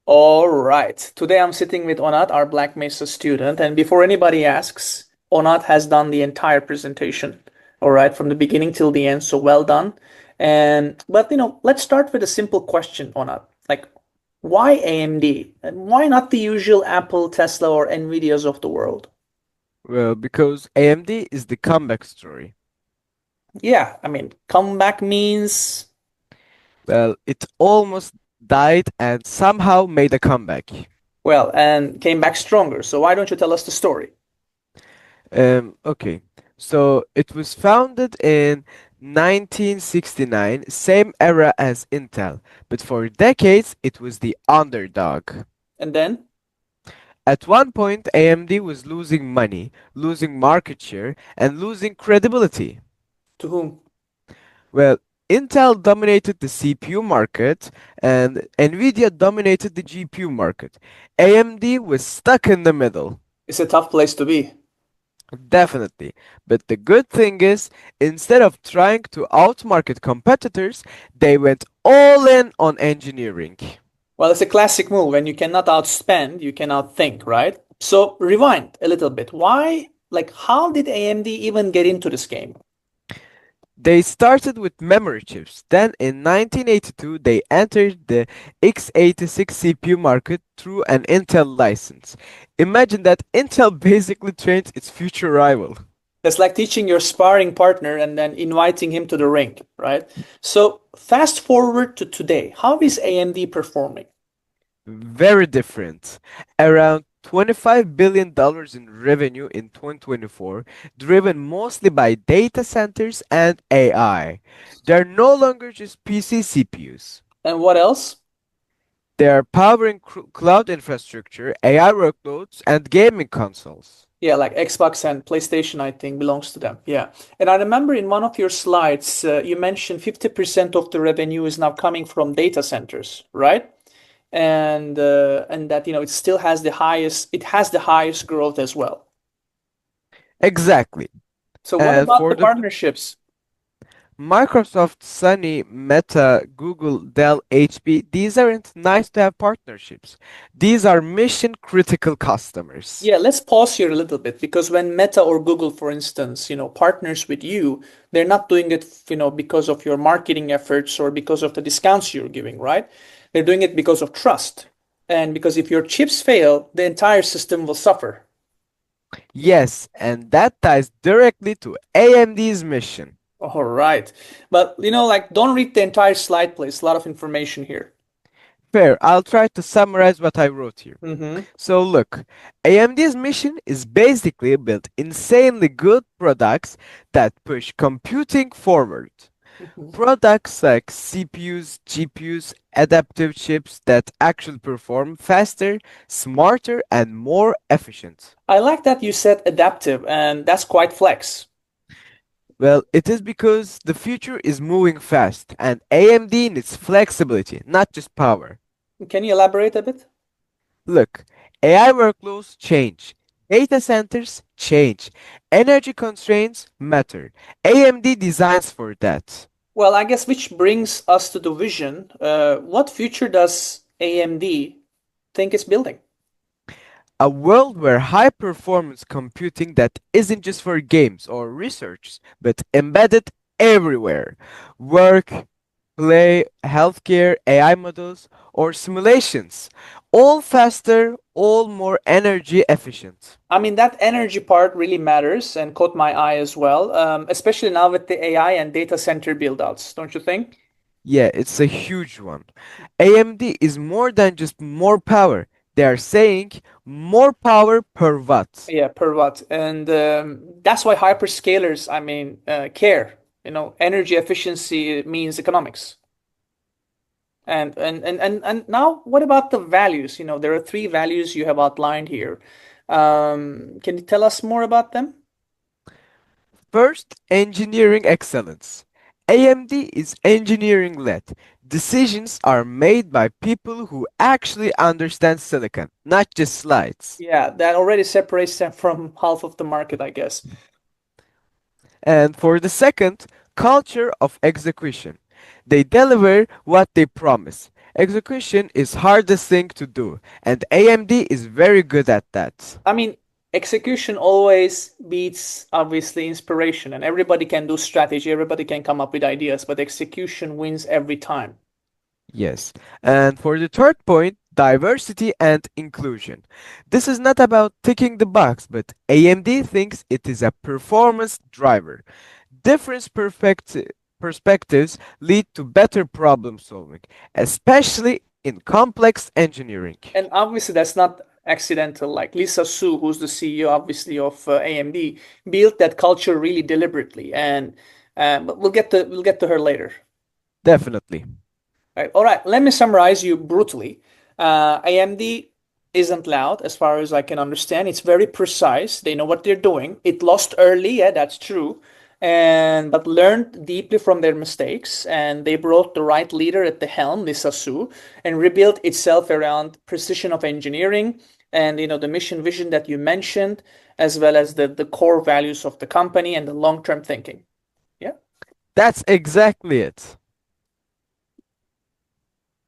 All right. Today I'm sitting with Onat, our Black Mesa student, and before anybody asks, Onat has done the entire presentation. All right, from the beginning till the end, so well done. And but let's start with a simple question, Onat. Like, why AMD? And why not the usual Apple, Tesla, or Nvidias of the world? Well, because AMD is the comeback story. Yeah, I mean, comeback means Well, it almost died and somehow made a comeback. well, and came back stronger. So why don't you tell us the story? Okay. So it was founded in 1969, same era as Intel, but for decades it was the underdog. And then At one point, AMD was losing money, losing market share, and losing credibility. to whom? Well, Intel dominated the CPU market and Nvidia dominated the GPU market. AMD was stuck in the middle. It's a tough place to be. Definitely. But the good thing is, instead of trying to outmarket competitors, they went all in on engineering. Well, it's a classic move. When you cannot outspend, you can outthink, right? So rewind a little bit. Why, like, how did AMD even get into this game? They started with memory chips. Then in 1982, they entered the x86 CPU market through an Intel license. Imagine that Intel basically trained its future rival. That's like teaching your sparring partner and then inviting him to the ring, right? So fast forward to today. How is AMD performing? Very different. Around $25 billion in revenue in 2024, driven mostly by data centers and AI. They're no longer just PC CPUs. And what else? They are powering cloud infrastructure, AI workloads, and gaming consoles. Yeah, like Xbox and PlayStation, I think belongs to them. Yeah. And I remember in one of your slides, you mentioned 50% of the revenue is now coming from data centers, right? And that it has the highest growth as well. Exactly. So what And about for the the partnerships? Microsoft, Sony, Meta, Google, Dell, HP, these aren't nice to have partnerships. These are mission critical customers. Yeah, let's pause here a little bit because when Meta or Google, for instance, partners with you, they're not doing it, because of your marketing efforts or because of the discounts you're giving, right? They're doing it because of trust. And because if your chips fail, the entire system will suffer. Yes, and that ties directly to AMD's mission. All right. But, like, don't read the entire slide, please. A lot of information here. Fair, I'll try to summarize what I wrote here. Mm-hmm. So look, AMD's mission is basically build insanely good products that push computing forward. Products like CPUs, GPUs, adaptive chips that actually perform faster, smarter, and more efficient. I like that you said adaptive, and that's quite flex. Well, it is because the future is moving fast, and AMD needs flexibility, not just power. Can you elaborate a bit? Look, AI workloads change, data centers change, energy constraints matter. AMD designs for that. Well, I guess which brings us to the vision. What future does AMD think it's building? A world where high performance computing that isn't just for games or research, but embedded everywhere. Work, play, healthcare, AI models, or simulations. All faster, all more energy efficient. I mean, that energy part really matters and caught my eye as well, especially now with the AI and data center build-outs, don't you think? Yeah, it's a huge one. AMD is more than just more power. They are saying more power per watt. Yeah, per watt. And that's why hyperscalers, I mean, care. Energy efficiency means economics. And now what about the values? There are three values you have outlined here. Can you tell us more about them? First, engineering excellence. AMD is engineering led. Decisions are made by people who actually understand silicon, not just slides. Yeah, that already separates them from half of the market, I guess. And for the second, culture of execution. They deliver what they promise. Execution is hardest thing to do, and AMD is very good at that. I mean, execution always beats obviously inspiration, and everybody can do strategy, everybody can come up with ideas, but execution wins every time. Yes. And for the third point, diversity and inclusion. This is not about ticking the box, but AMD thinks it is a performance driver. Different perspectives lead to better problem solving, especially in complex engineering. And obviously, that's not accidental. Like Lisa Su, who's the CEO, obviously of AMD, built that culture really deliberately, and but we'll get to her later. Definitely. Right. All right. Let me summarize you brutally. AMD isn't loud, as far as I can understand. It's very precise. They know what they're doing. It lost early, yeah, that's true, and but learned deeply from their mistakes. And they brought the right leader at the helm, Lisa Su, and rebuilt itself around precision of engineering and the mission vision that you mentioned, as well as the core values of the company and the long term thinking. Yeah. That's exactly it.